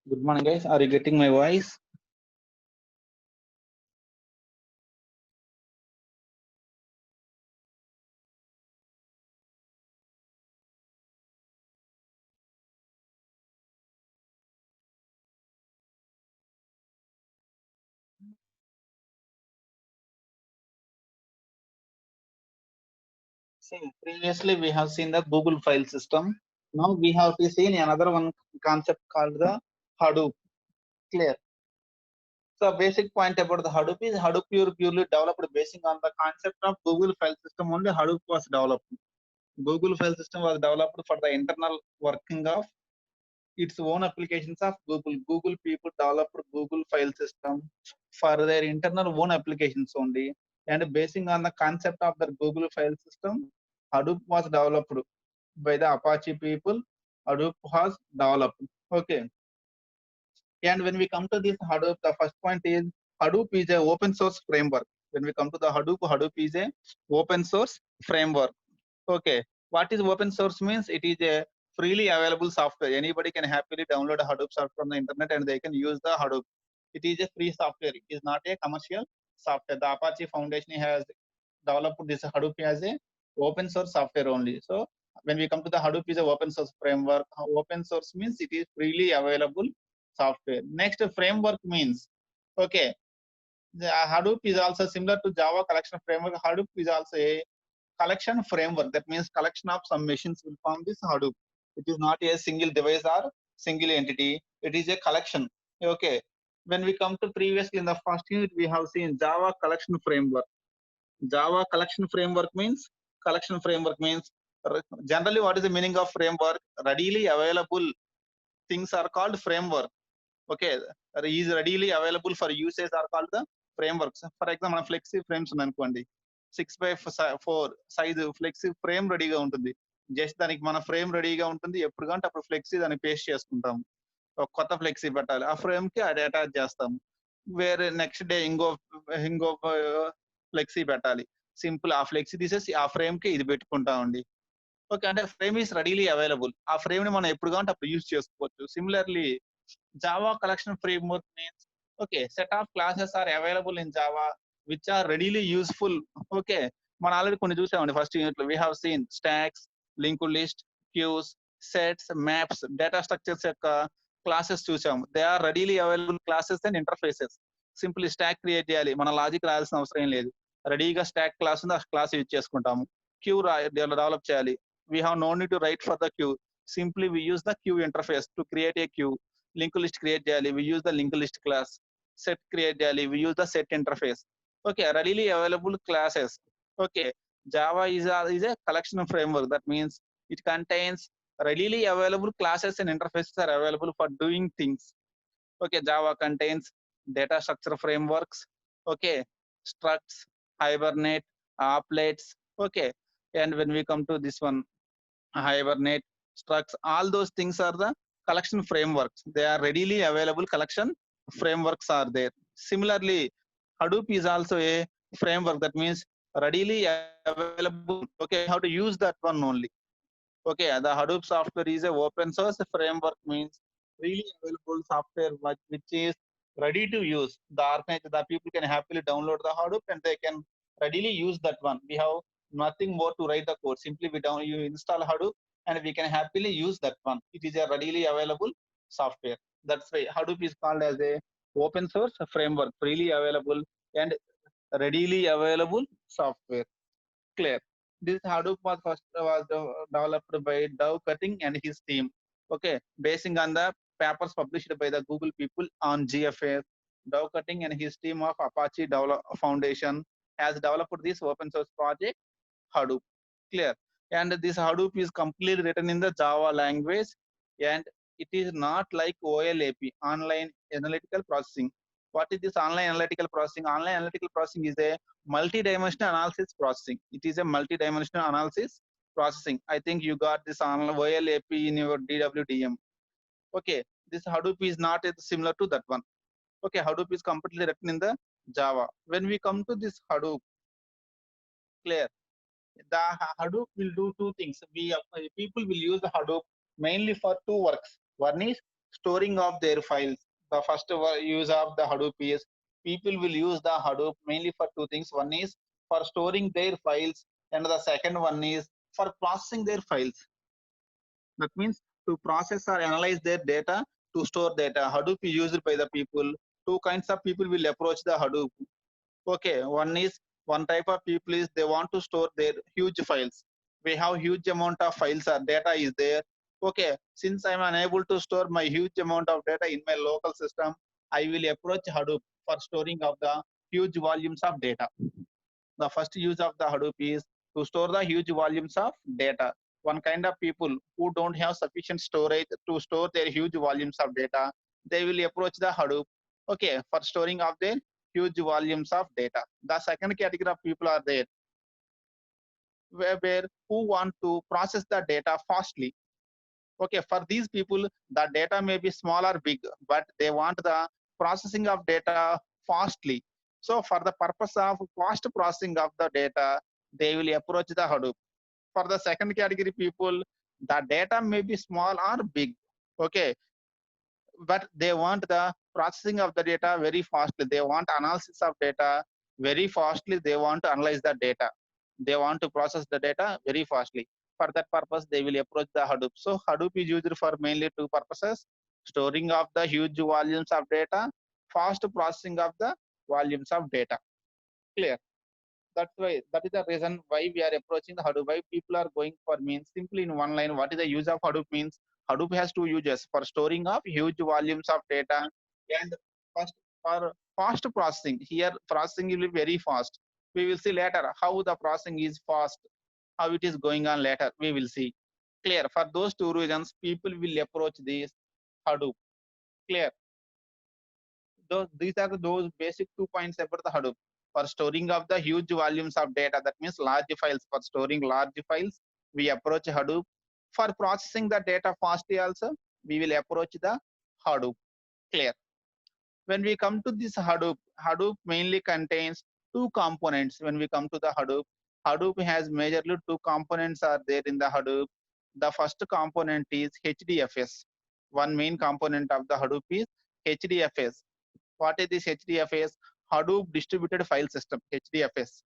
Good morning, guys. Are you getting my voice? See, previously we have seen the Google file system. Now we have to see another one concept called the Hadoop. Clear. So basic point about the Hadoop is Hadoop purely developed based on the concept of Google file system. Only Hadoop was developed. Google file system was developed for the internal working of its own applications of Google. Google people developed Google file system for their internal own applications only. And basing on the concept of the Google file system, Hadoop was developed by the Apache people. Hadoop was developed. Okay. And when we come to this Hadoop, the first point is Hadoop is a open source framework. When we come to the Hadoop, Hadoop is a open source framework. Okay. What is open source means? It is a freely available software. Anybody can happily download a Hadoop software from the internet and they can use the Hadoop. It is a free software. It is not a commercial software. The Apache Foundation has developed this Hadoop as a open source software only. So when we come to the Hadoop is a open source framework. Open source means it is freely available software. Next, framework means, okay, the Hadoop is also similar to Java collection framework. Hadoop is also a collection framework. That means collection of some machines will form this Hadoop. It is not a single device or single entity. It is a collection. Okay. When we come to previously in the first unit, we have seen Java collection framework. Java collection framework means generally what is the meaning of framework? Readily available things are called framework. Okay, is readily available for users are called the frameworks. For example, flexi frames అనుకోండి 6x4 size flexi frame రెడీగా ఉంటుంది. Just దానికి మన frame రెడీగా ఉంటుంది. ఎప్పుడు కంటే అప్పుడు ఫ్లెక్సీ దాన్ని పేస్ట్ చేసుకుంటాం. ఒక కొత్త ఫ్లెక్సీ పెట్టాలి. ఆ ఫ్రేమ్ కి అది అటాచ్ చేస్తాం. వేరే నెక్స్ట్ డే ఇంకో ఫ్లెక్సీ పెట్టాలి. సింపుల్ ఆ ఫ్లెక్సీ తీసేసి ఆ ఫ్రేమ్ కి ఇది పెట్టుకుంటామండి. ఓకే, అంటే ఫ్రేమ్ ఈస్ రెడీలీ అవైలబుల్. ఆ ఫ్రేమ్ ని మనం ఎప్పుడు కావాలంటే అప్పుడు యూజ్ చేసుకోవచ్చు. Similarly Java collection framework means, okay, set of classes are available in Java which are readily useful. Okay, మనం ఆల్రెడీ కొన్ని చూసామండి ఫస్ట్ యూనిట్ లో. We have seen stacks, link list, queues, sets, maps, data structures యొక్క classes చూసాము. They are readily available classes and interfaces. Simple stack create చేయాలి, మన logic రాయాల్సిన అవసరం ఏం లేదు. రెడీగా స్టాక్ క్లాస్ ఉంది, ఆ క్లాస్ యూజ్ చేసుకుంటాము. క్యూ డెవలప్ చేయాలి. We have no need to write for the queue. Simply we use the queue interface to create a queue. Link list create చేయాలి, we use the link list class. Set create చేయాలి, we use the set interface. Okay, readily available classes. Okay, Java is a collection of framework. That means it contains readily available classes and interfaces are available for doing things. Okay, Java contains data structure frameworks. Okay, structs, hibernate, applets. Okay, and when we come to this one, Hibernate, Structs, all those things are the collection frameworks. They are readily available collection frameworks are there. Similarly, Hadoop is also a framework. That means readily available. Okay, we have to use that one only. Okay, the Hadoop software is a open source framework means really available software which is ready to use. The people can happily download the Hadoop and they can readily use that one. We have nothing more to write the code. Simply you install Hadoop and we can happily use that one. It is a readily available software. That's why Hadoop is called as a open source framework, freely available and readily available software. Clear. This Hadoop was first developed by Dow Cutting and his team. Okay, basing on the papers published by the Google people on GFS, Dow Cutting and his team of Apache Foundation has developed this open source project Hadoop. Clear. And this Hadoop is completely written in the Java language, and it is not like OLAP, online analytical processing. What is this online analytical processing? Online analytical processing is a multi-dimensional analysis processing. It is a multi-dimensional analysis processing. I think you got this on OLAP in your DWDM. Okay, this Hadoop is not similar to that one. Okay, Hadoop is completely written in the Java. When we come to this Hadoop, clear, the Hadoop will do two things. People will use the Hadoop mainly for two works. One is storing of their files. The first use of the Hadoop is people will use the Hadoop mainly for two things. One is for storing their files, and the second one is for processing their files. That means to process or analyze their data, to store data. Hadoop is used by the people. Two kinds of people will approach the Hadoop. Okay, one type of people is they want to store their huge files. We have huge amount of files or data is there. Okay, since I'm unable to store my huge amount of data in my local system, I will approach Hadoop for storing of the huge volumes of data. The first use of the Hadoop is to store the huge volumes of data. One kind of people who don't have sufficient storage to store their huge volumes of data, they will approach the Hadoop, okay, for storing of their huge volumes of data. The second category of people are there where who want to process the data fastly. Okay, for these people, the data may be small or big, but they want the processing of data fastly. So for the purpose of fast processing of the data, they will approach the Hadoop. For the second category people, the data may be small or big. Okay, but they want the processing of the data very fastly. They want analysis of data very fastly. They want to analyze the data. They want to process the data very fastly. For that purpose, they will approach the Hadoop. So Hadoop is used for mainly two purposes: storing of the huge volumes of data, fast processing of the volumes of data. Clear? That's why that is the reason why we are approaching the Hadoop. Why people are going for means simply in one line. What is the use of Hadoop means? Hadoop has two uses for storing of huge volumes of data and first for fast processing. Here processing will be very fast. We will see later how the processing is fast, how it is going on later. We will see. Clear? For those two reasons, people will approach this Hadoop. Clear? These are those basic 2 points about the Hadoop. For storing of the huge volumes of data, that means large files. For storing large files, we approach Hadoop. For processing the data fastly also, we will approach the Hadoop. Clear? When we come to this Hadoop, Hadoop mainly contains two components. When we come to the Hadoop, Hadoop has majorly two components are there in the Hadoop. The first component is HDFS. One main component of the Hadoop is HDFS. What is this HDFS? Hadoop Distributed File System, HDFS.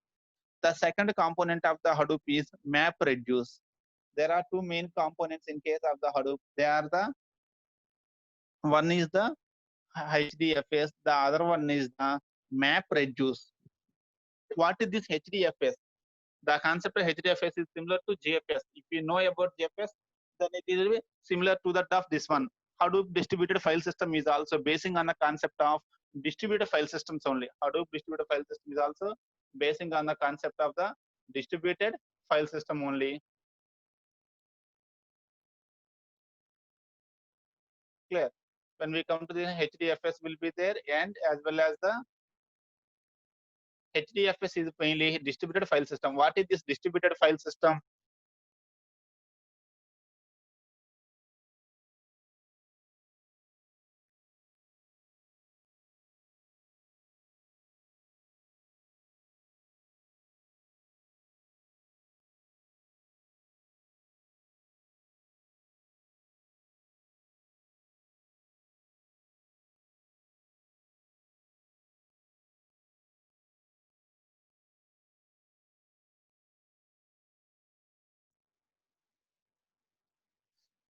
The second component of the Hadoop is MapReduce. There are two main components in case of the Hadoop. They are the one is the HDFS, the other one is the MapReduce. What is this HDFS? The concept of HDFS is similar to GFS. If you know about GFS, then it will be similar to that of this one. Hadoop distributed file system is also basing on the concept of distributed file systems only. Hadoop distributed file system is also basing on the concept of the distributed file system only. Clear? When we come to the HDFS will be there, and as well as the HDFS is mainly distributed file system. What is this distributed file system?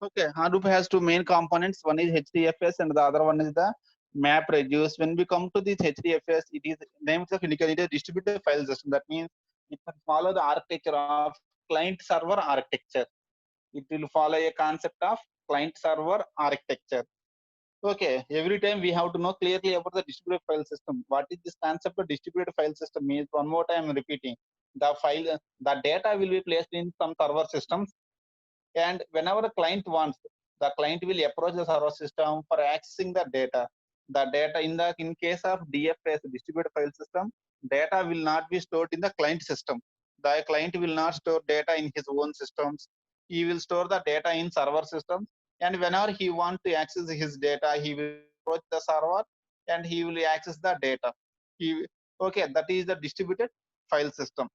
Okay, Hadoop has two main components. One is HDFS and the other one is the MapReduce. When we come to this HDFS, it is named of indicator distributed file system. That means it can follow the architecture of client server architecture. It will follow a concept of client server architecture. Okay, every time we have to know clearly about the distributed file system. What is this concept of distributed file system means? One more time I'm repeating. The data will be placed in some server systems, and whenever the client wants, the client will approach the server system for accessing the data. The data in case of DFS, distributed file system, data will not be stored in the client system. The client will not store data in his own systems. He will store the data in server systems, and whenever he want to access his data, he will approach the server and he will access the data. Okay, that is the distributed file system.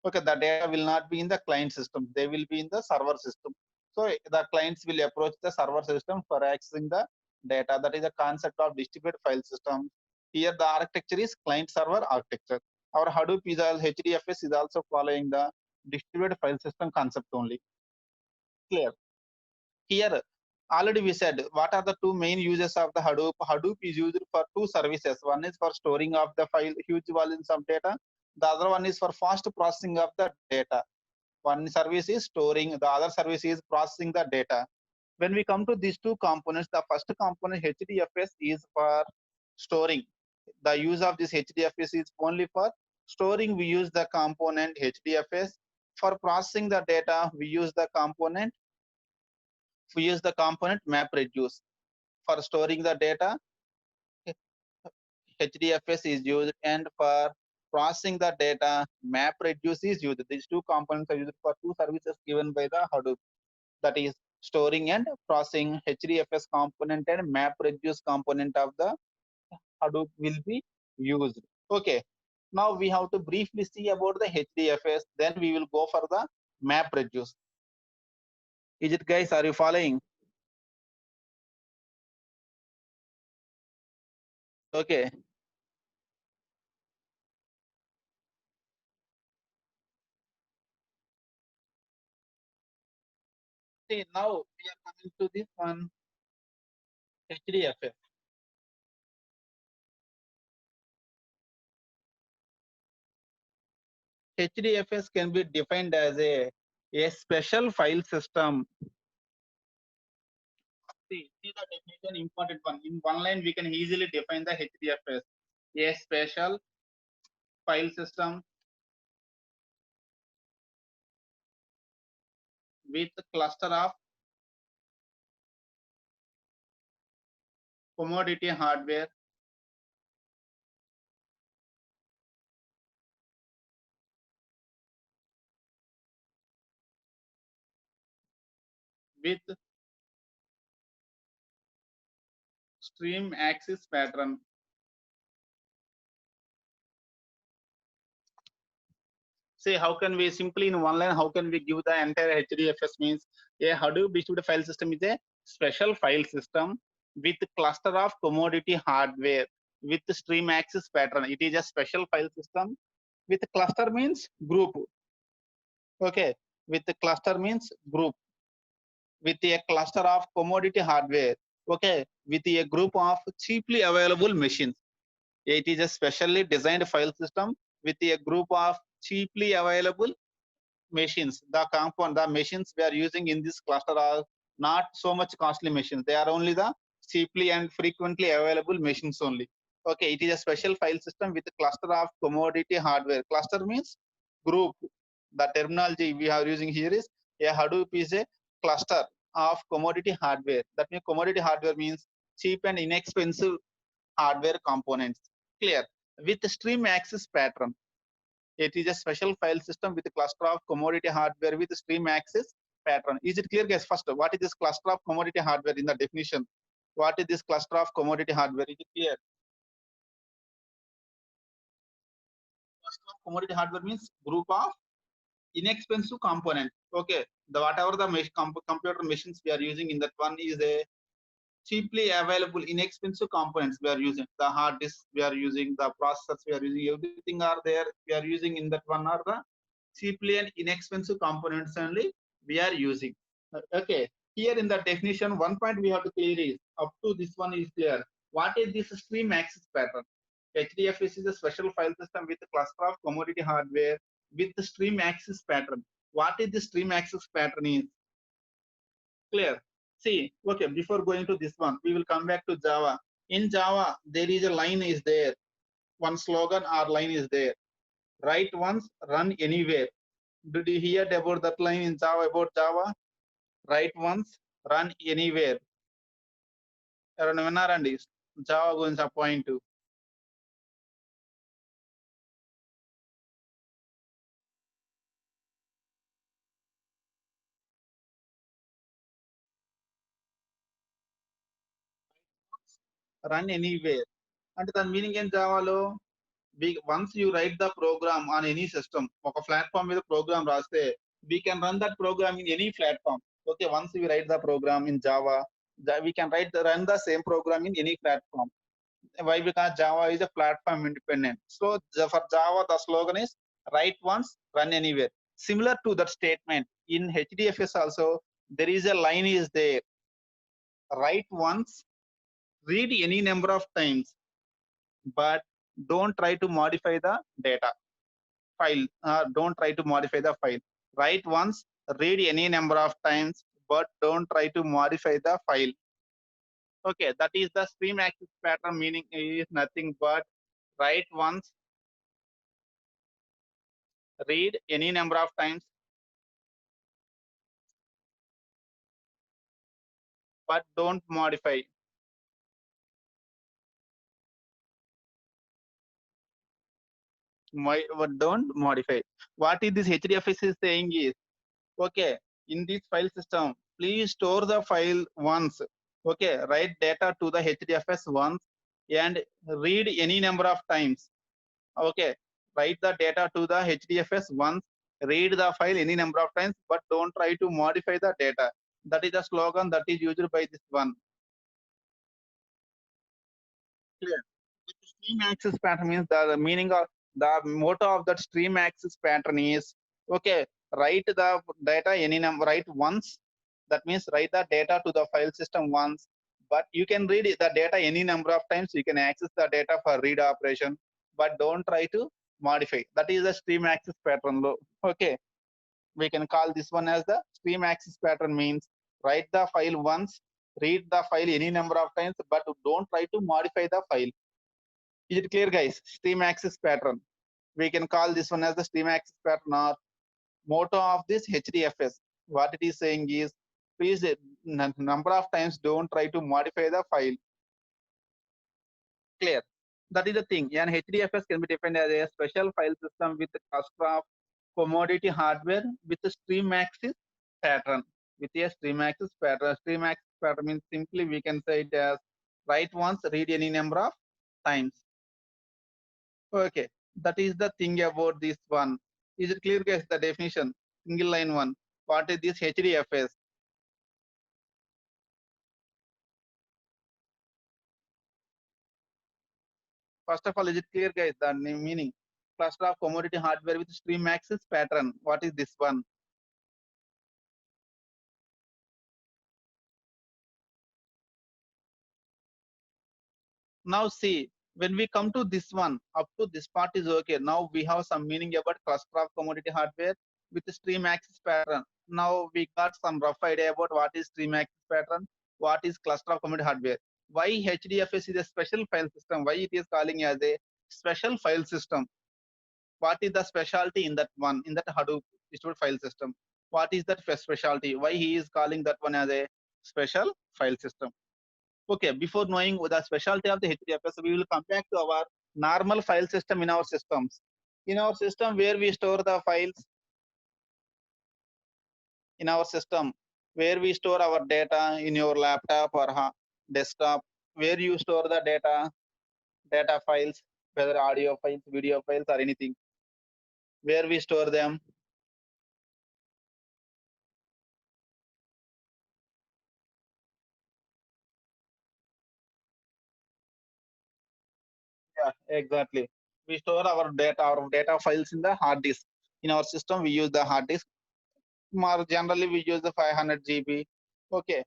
Okay, the data will not be in the client system, they will be in the server system. So the clients will approach the server system for accessing the data. That is a concept of distributed file system. Here the architecture is client server architecture. Our Hadoop is HDFS is also following the distributed file system concept only. Clear. Here already we said what are the two main uses of the Hadoop. Hadoop is used for two services. One is for storing of the file huge volumes of data. The other one is for fast processing of the data. One service is storing, the other service is processing the data. When we come to these two components, the first component HDFS is for storing. The use of this HDFS is only for storing. We use the component HDFS. For processing the data, we use the component MapReduce. For storing the data, HDFS is used, and for processing the data, MapReduce is used. These two components are used for two services given by the Hadoop. That is storing and processing. HDFS component and MapReduce component of the Hadoop will be used. Okay. Now we have to briefly see about the HDFS. Then we will go for the MapReduce. Is it, guys? Are you following? Okay. See, now we are coming to this one, HDFS. HDFS can be defined as a special file system. See the definition, important one. In one line, we can easily define the HDFS. A special file system with cluster of commodity hardware with stream access pattern. Say, how can we simply in one line, how can we give the entire HDFS means a Hadoop distributed file system is a special file system with cluster of commodity hardware with stream access pattern. It is a special file system with cluster means group. Okay, with the cluster means group with a cluster of commodity hardware. Okay, with a group of cheaply available machines. It is a specially designed file system with a group of cheaply available machines. The machines we are using in this cluster are not so much costly machines. They are only the cheaply and frequently available machines only. Okay, it is a special file system with a cluster of commodity hardware. Cluster means group. The terminology we are using here is a Hadoop is a cluster of commodity hardware. That means commodity hardware means cheap and inexpensive hardware components. Clear? With stream access pattern. It is a special file system with a cluster of commodity hardware with stream access pattern. Is it clear, guys? First, what is this cluster of commodity hardware in the definition? What is this cluster of commodity hardware? Is it clear? Cluster of commodity hardware means group of inexpensive components. Okay, whatever the computer machines we are using in that one is a cheaply available, inexpensive components we are using. The hard disk we are using, the processors we are using, everything are there. We are using in that one are the cheaply and inexpensive components only we are using. Okay, here in the definition, one point we have to clear is up to this one is clear. What is this stream access pattern? HDFS is a special file system with a cluster of commodity hardware with the stream access pattern. What is the stream access pattern is? Clear. See, okay, before going to this one, we will come back to Java. In Java, there is a line is there. One slogan or line is there. Write once, run anywhere. Did you hear about that line in Java about Java? Write once, run anywhere. ఎవరైనా విన్నారండి Java గురించి ఆ point? Run anywhere అంటే దాని meaning ఏం జావాలో? Once you write the program on any system, ఒక platform మీద program రాస్తే we can run that program in any platform. Okay, once we write the program in Java, we can run the same program in any platform. Why? Because Java is a platform independent. So for Java, the slogan is write once, run anywhere. Similar to that statement in HDFS also, there is a line is there. Write once, read any number of times, but don't try to modify the data file. Don't try to modify the file. Write once, read any number of times, but don't try to modify the file. Okay, that is the stream access pattern, meaning is nothing but write once, read any number of times, but don't modify. Don't modify. What is this HDFS is saying is, okay, in this file system, please store the file once. Okay, write data to the HDFS once and read any number of times. Okay, write the data to the HDFS once, read the file any number of times, but don't try to modify the data. That is the slogan that is used by this one. Clear. The stream access pattern means the meaning of the motto of that stream access pattern is, okay, write the data any number, write once. That means write the data to the file system once, but you can read the data any number of times. You can access the data for read operation, but don't try to modify. That is the stream access pattern. Okay, we can call this one as the stream access pattern, means write the file once, read the file any number of times, but don't try to modify the file. Is it clear, guys? Stream access pattern. We can call this one as the stream access pattern or motto of this HDFS. What it is saying is, please, number of times don't try to modify the file. Clear. That is the thing. An HDFS can be defined as a special file system with a cluster of commodity hardware with a stream access pattern. With a stream access pattern. Stream access pattern means simply we can say it as write once, read any number of times. Okay, that is the thing about this one. Is it clear, guys? The definition, single line one. What is this HDFS? First of all, is it clear, guys? The meaning, cluster of commodity hardware with stream access pattern. What is this one? Now see, when we come to this one, up to this part is okay. Now we have some meaning about cluster of commodity hardware with stream access pattern. Now we got some rough idea about what is stream access pattern, what is cluster of commodity hardware. Why HDFS is a special file system? Why it is calling as a special file system? What is the specialty in that one, in that Hadoop distributed file system? What is that specialty? Why he is calling that one as a special file system? Okay, before knowing the specialty of the HDFS, we will come back to our normal file system in our systems. In our system, where we store the files, in our system, where we store our data in your laptop or desktop, where you store the data files, whether audio files, video files, or anything, where we store them. Yeah, exactly. We store our data files in the hard disk. In our system, we use the hard disk. More generally, we use the 500 GB. Okay,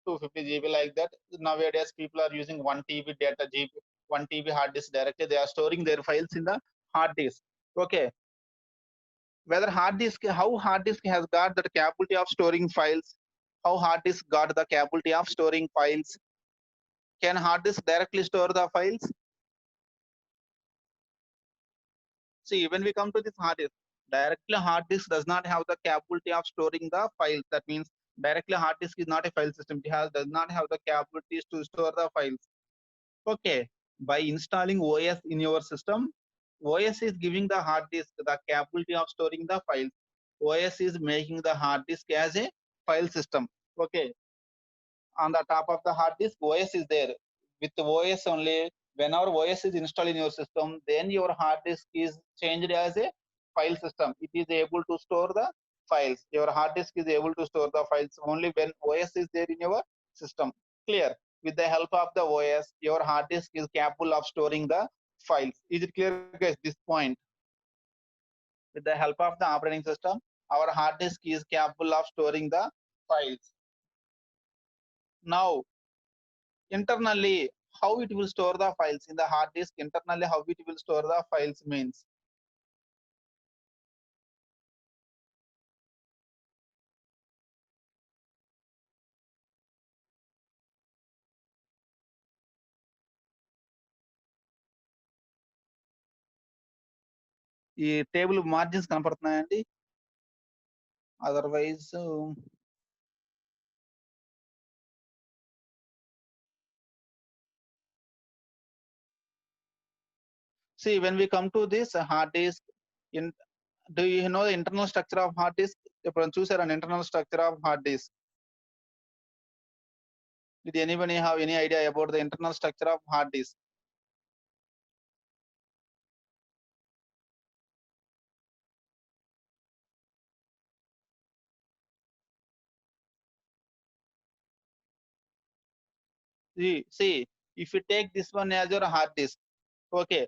250 GB like that. Nowadays, people are using 1 TB data GB, 1 TB hard disk directly. They are storing their files in the hard disk. Okay, whether hard disk, how hard disk has got the capability of storing files, how hard disk got the capability of storing files. Can hard disk directly store the files? See, when we come to this hard disk, directly hard disk does not have the capability of storing the files. That means directly hard disk is not a file system. It does not have the capabilities to store the files. Okay, by installing OS in your system, OS is giving the hard disk the capability of storing the files. OS is making the hard disk as a file system. Okay, on the top of the hard disk, OS is there. With OS only, whenever OS is installed in your system, then your hard disk is changed as a file system. It is able to store the files. Your hard disk is able to store the files only when OS is there in your system. Clear? With the help of the OS, your hard disk is capable of storing the files. Is it clear, guys? This point. With the help of the operating system, our hard disk is capable of storing the files. Now, internally, how it will store the files in the hard disk? Internally, how it will store the files means. ఈ table margins కనపడుతున్నాయండి, otherwise see when we come to this hard disk in, do you know the internal structure of hard disk? ఎప్పుడైనా చూసారా an internal structure of hard disk? Did anybody have any idea about the internal structure of hard disk? See, if you take this one as your hard disk, okay,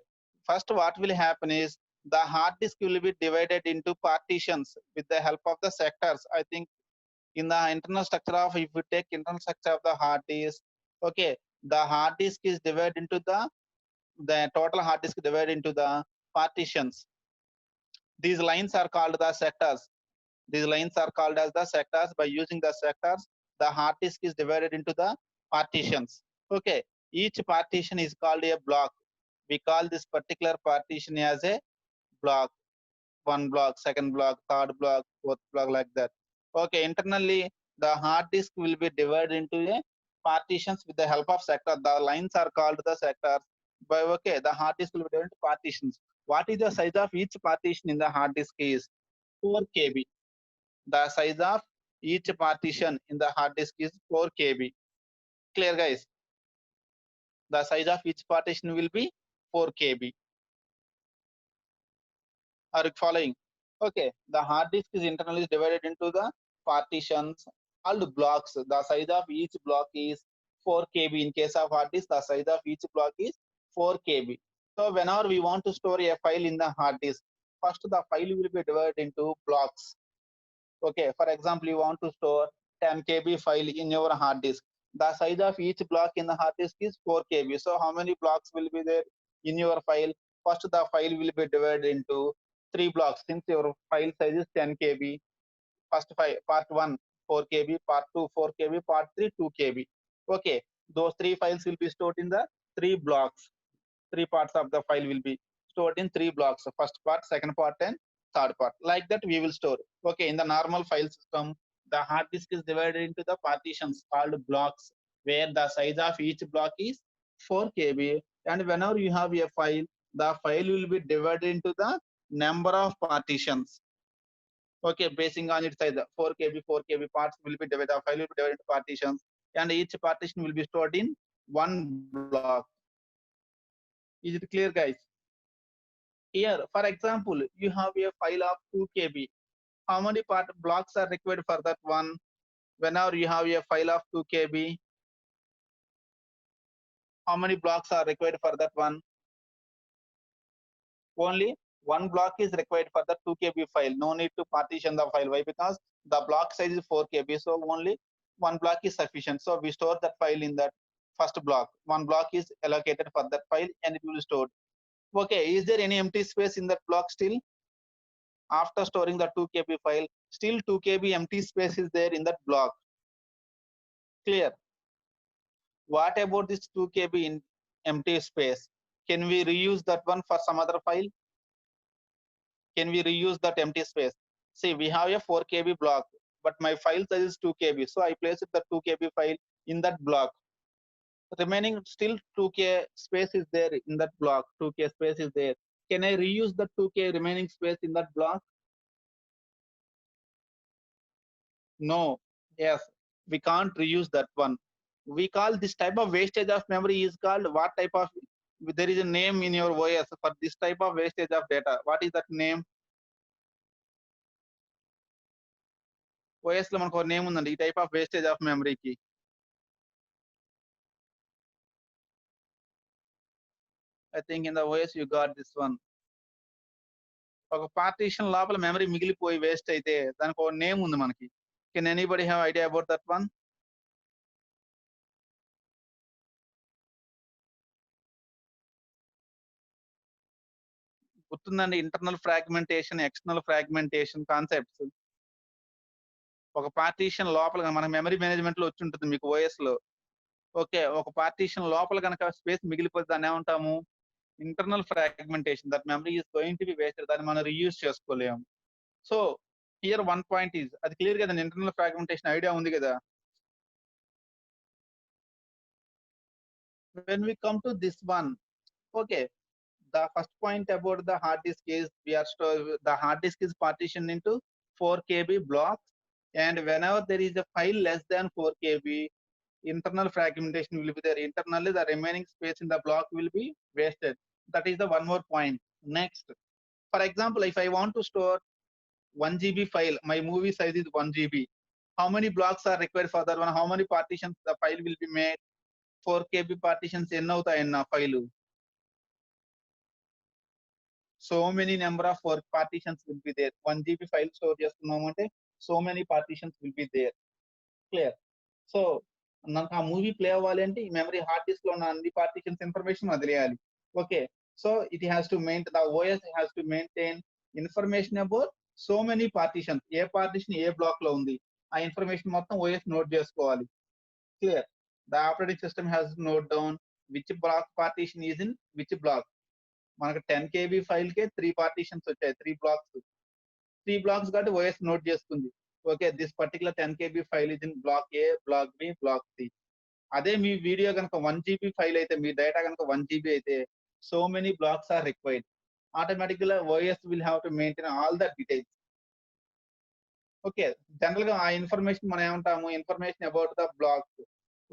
first what will happen is the hard disk will be divided into partitions with the help of the sectors. I think in the internal structure of, if you take internal structure of the hard disk, okay, the hard disk is divided into the total hard disk divided into the partitions. These lines are called the sectors. These lines are called as the sectors. By using the sectors, the hard disk is divided into the partitions. Okay, each partition is called a block. We call this particular partition as a block. One block, second block, third block, fourth block, like that. Okay, internally the hard disk will be divided into a partitions with the help of sector. The lines are called the sectors. By okay, the hard disk will be divided into partitions. What is the size of each partition in the hard disk is 4 KB. The size of each partition in the hard disk is 4 KB. Clear, guys? The size of each partition will be 4 KB. Are you following? Okay, the hard disk is internally divided into the partitions called blocks. The size of each block is 4 KB. In case of hard disk, the size of each block is 4 KB. So whenever we want to store a file in the hard disk, first the file will be divided into blocks. Okay, for example, you want to store 10 KB file in your hard disk. The size of each block in the hard disk is 4 KB. So how many blocks will be there in your file? First, the file will be divided into 3 blocks. Since your file size is 10 KB, first file, part 1 4 KB, part 2 4 KB, part 3 2 KB. Okay, those 3 files will be stored in the 3 blocks. 3 parts of the file will be stored in 3 blocks. First part, second part, and third part. Like that we will store. Okay, in the normal file system, the hard disk is divided into the partitions called blocks, where the size of each block is 4 KB. And whenever you have a file, the file will be divided into the number of partitions. Okay, basing on its size, 4 KB, 4 KB parts will be divided, the file will be divided into partitions, and each partition will be stored in one block. Is it clear, guys? Here, for example, you have a file of 2 KB. How many blocks are required for that one? Whenever you have a file of 2 KB, how many blocks are required for that one? Only one block is required for the 2 KB file. No need to partition the file. Why? Because the block size is 4 KB. So only one block is sufficient. So we store that file in that first block. One block is allocated for that file and it will be stored. Okay, is there any empty space in that block still? After storing the 2 KB file, still 2 KB empty space is there in that block. Clear? What about this 2 KB in empty space? Can we reuse that one for some other file? Can we reuse that empty space? See, we have a 4 KB block, but my file size is 2 KB. So I placed the 2 KB file in that block. Remaining still 2K space is there in that block. 2K space is there. Can I reuse the 2K remaining space in that block? No. Yes, we can't reuse that one. We call this type of wastage of memory is called what type of, there is a name in your OS for this type of wastage of data. What is that name? OS లో మనకు ఒక name ఉందండి. ఈ type of wastage of మెమరీకి. I think in the OS you got this one. ఒక partition లోపల memory మిగిలిపోయి waste అయితే దానికి ఒక నేమ్ ఉంది మనకి. Can anybody have idea about that one? గుర్తుందండి, internal fragmentation, external fragmentation concepts. ఒక పార్టీషన్ లోపల మన మెమరీ మేనేజ్మెంట్ లో వచ్చి ఉంటుంది మీకు OS లో. ఓకే, ఒక పార్టీషన్ లోపల కనుక స్పేస్ మిగిలిపోతే దాన్ని ఏమంటాము? Internal fragmentation. That memory is going to be wasted. దాన్ని మనం రీయూజ్ చేసుకోలేము. So here one point is, అది క్లియర్ కదండి, ఇంటర్నల్ ఫ్రాగ్మెంటేషన్ ఐడియా ఉంది కదా. When we come to this one, okay, the first point about the hard disk is the hard disk is partitioned into 4 KB blocks, and whenever there is a file less than 4 KB, internal fragmentation will be there. Internally, the remaining space in the block will be wasted. That is the one more point. Next, for example, if I want to store 1 GB file, my movie size is 1 GB. How many blocks are required for that one? How many partitions the file will be made? 4 KB partitions ఎన్ని అవుతాయన్న file? So many number of work partitions will be there. 1 GB file store చేస్తున్నామంటే so many partitions will be there. Clear? So నాకు ఆ movie play అవ్వాలి అంటే ఈ memory hard disk లో ఉన్న అన్ని పార్టీషన్స్ ఇన్ఫర్మేషన్ వదిలేయాలి. Okay, so it has to maintain, the OS has to maintain information about so many partitions. A partition a block లో ఉంది ఆ ఇన్ఫర్మేషన్ మొత్తం OS నోట్ చేసుకోవాలి. Clear? The operating system has note down which block partition is in which block. మనకు 10 KB file కే 3 partitions వచ్చాయి, 3 blocks కాబట్టి OS note చేసుకుంది. Okay, this particular 10 KB file is in block A, block B, block C. అదే మీ video కనుక 1 GB file అయితే, మీ data కనుక 1 GB అయితే so many blocks are required. ఆటోమేటిక్గా OS will have to maintain all the details. Okay, general గా ఆ information మనం ఏమంటాము? Information about the blocks.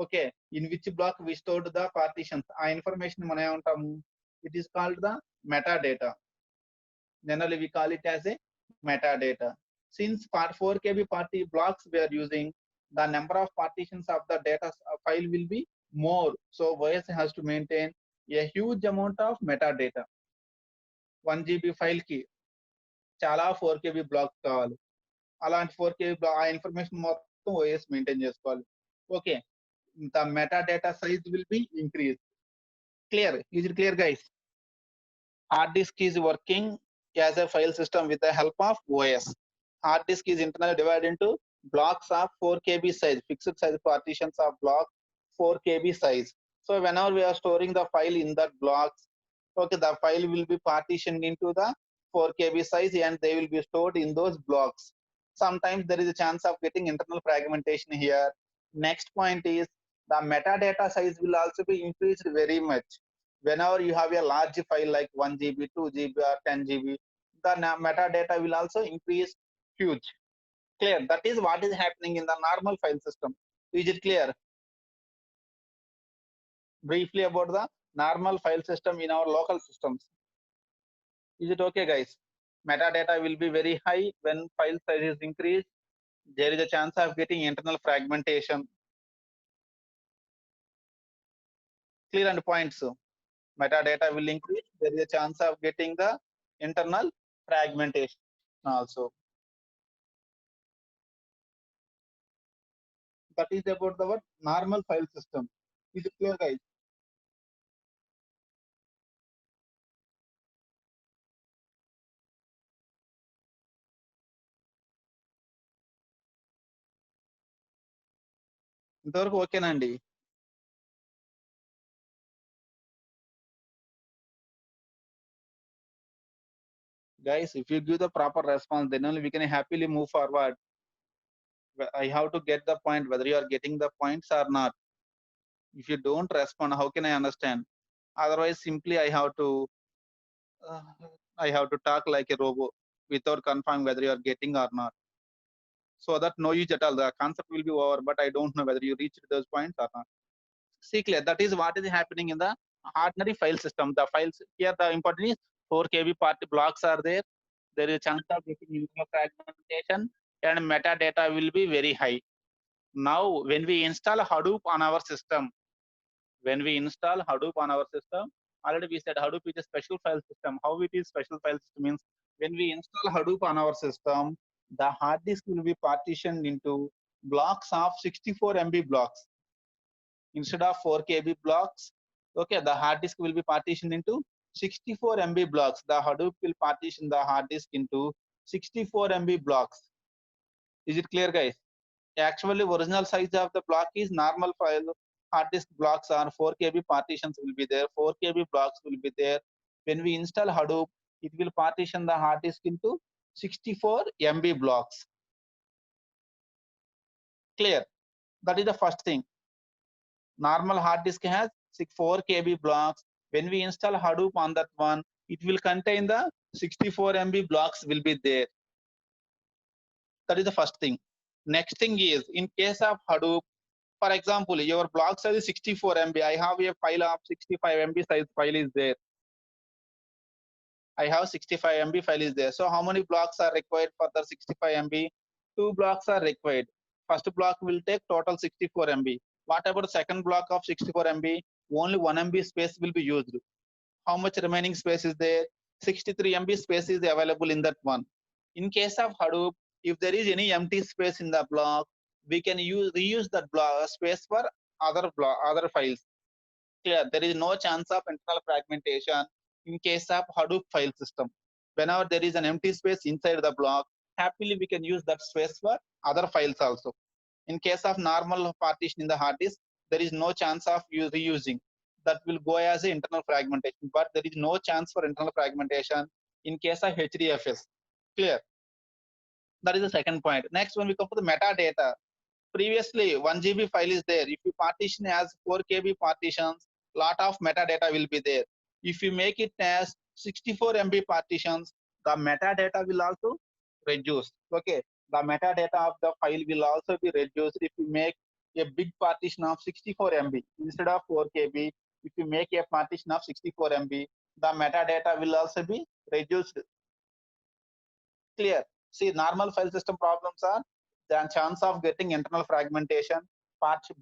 Okay, in which block we stored the partitions, ఆ information మనం ఏమంటాము? It is called the metadata. Generally, we call it as a metadata. Since 4 KB party blocks we are using, the number of partitions of the data file will be more. So OS has to maintain a huge amount of metadata. 1 GB file ki చాలా 4 KB blocks కావాలి. అలాంటి 4 KB ఆ information మొత్తం OS maintain చేసుకోవాలి. Okay, the metadata size will be increased. Clear? Is it clear, guys? Hard disk is working as a file system with the help of OS. Hard disk is internally divided into blocks of 4 KB size, fixed size partitions of block 4 KB size. So whenever we are storing the file in that blocks, okay, the file will be partitioned into the 4 KB size and they will be stored in those blocks. Sometimes there is a chance of getting internal fragmentation here. Next point is the metadata size will also be increased very much. Whenever you have a large file like 1 GB, 2 GB or 10 GB, the metadata will also increase huge. Clear? That is what is happening in the normal file system. Is it clear? Briefly about the normal file system in our local systems. Is it okay, guys? Metadata will be very high when file size is increased. There is a chance of getting internal fragmentation. Clear and points. Metadata will increase. There is a chance of getting the internal fragmentation also. That is about the normal file system. Is it clear, guys? ఇంతవరకు ఓకేనా అండి? Guys, if you give the proper response, then only we can happily move forward. I have to get the point whether you are getting the points or not. If you don't respond, how can I understand? Otherwise, simply uh, I have to talk like a robot without confirming whether you are getting or not. So that no use at all. The concept will be over, but I don't know whether you reached those points or not. See clear. That is what is happening in the ordinary file system. The files here, the important is 4 KB party blocks are there. There is a chance of getting internal fragmentation, and metadata will be very high. Now, when we install Hadoop on our system, already we said Hadoop is a special file system. How it is special file system means when we install Hadoop on our system, the hard disk will be partitioned into blocks of 64 MB blocks instead of 4 KB blocks. Okay, the hard disk will be partitioned into 64 MB blocks. The Hadoop will partition the hard disk into 64 MB blocks. Is it clear, guys? Actually, original size of the block is normal file. Hard disk blocks are 4 KB partitions will be there. 4 KB blocks will be there. When we install Hadoop, it will partition the hard disk into 64 MB blocks. Clear? That is the first thing. Normal hard disk has 4 KB blocks. When we install Hadoop on that one, it will contain the 64 MB blocks will be there. That is the first thing. Next thing is, in case of Hadoop, for example, your block size is 64 MB. I have a file of 65 MB size file is there. I have 65 MB file is there. So how many blocks are required for the 65 MB? 2 blocks are required. First block will take total 64 MB. What about second block of 64 MB? Only 1 MB space will be used. How much remaining space is there? 63 MB space is available in that one. In case of Hadoop, if there is any empty space in the block, we can reuse that block space for other files. Clear? There is no chance of internal fragmentation in case of Hadoop file system. Whenever there is an empty space inside the block, happily we can use that space for other files also. In case of normal partition in the hard disk, there is no chance of reusing. That will go as internal fragmentation, but there is no chance for internal fragmentation in case of HDFS. Clear? That is the second point. Next, when we come to the metadata, previously 1 GB file is there. If you partition as 4 KB partitions, lot of metadata will be there. If you make it as 64 MB partitions, the metadata will also reduce. Okay, the metadata of the file will also be reduced if you make a big partition of 64 MB instead of 4 KB. If you make a partition of 64 MB, the metadata will also be reduced. Clear? See, normal file system problems are the chance of getting internal fragmentation.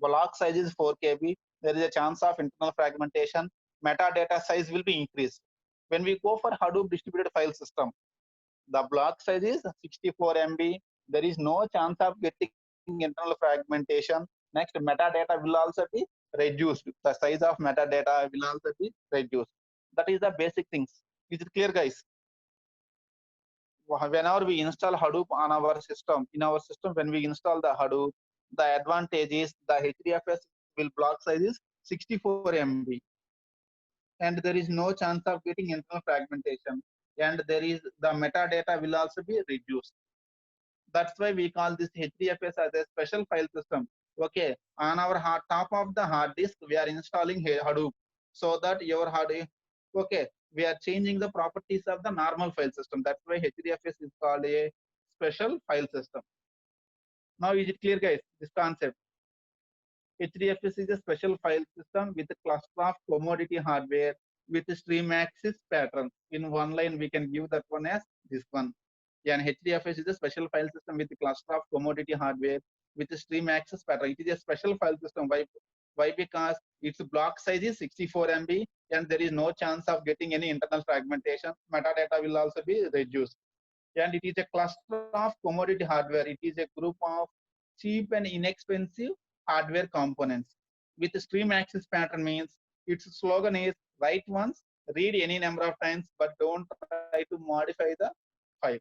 Block size is 4 KB. There is a chance of internal fragmentation. Metadata size will be increased. When we go for Hadoop distributed file system, the block size is 64 MB. There is no chance of getting internal fragmentation. Next, metadata will also be reduced. The size of metadata will also be reduced. That is the basic things. Is it clear, guys? Whenever we install Hadoop on our system, when we install the Hadoop, the advantage is the HDFS will block size is 64 MB. And there is no chance of getting internal fragmentation. And there is the metadata will also be reduced. That's why we call this HDFS as a special file system. Okay, on our top of the hard disk, we are installing Hadoop so that your Hadoop, okay, we are changing the properties of the normal file system. That's why HDFS is called a special file system. Now, is it clear, guys, this concept? HDFS is a special file system with a cluster of commodity hardware with a stream axis pattern. In one line, we can give that one as this one. Yeah, and HDFS is a special file system with a cluster of commodity hardware with a stream axis pattern. It is a special file system. Why? Because its block size is 64 MB and there is no chance of getting any internal fragmentation. Metadata will also be reduced. And it is a cluster of commodity hardware. It is a group of cheap and inexpensive hardware components. With the stream axis pattern means its slogan is write once, read any number of times, but don't try to modify the file.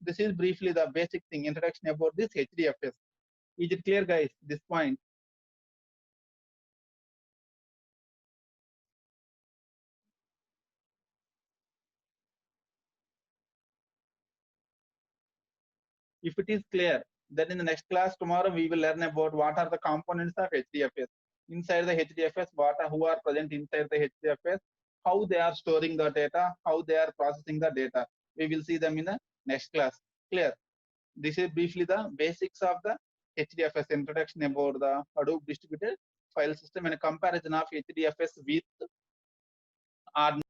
This is briefly the basic thing, introduction about this HDFS. Is it clear, guys, this point? If it is clear, then in the next class tomorrow we will learn about what are the components of HDFS. Inside the HDFS, who are present inside the HDFS, how they are storing the data, how they are processing the data. We will see them in the next class. Clear? This is briefly the basics of the HDFS, introduction about the Hadoop distributed file system and a comparison of HDFS with ordinary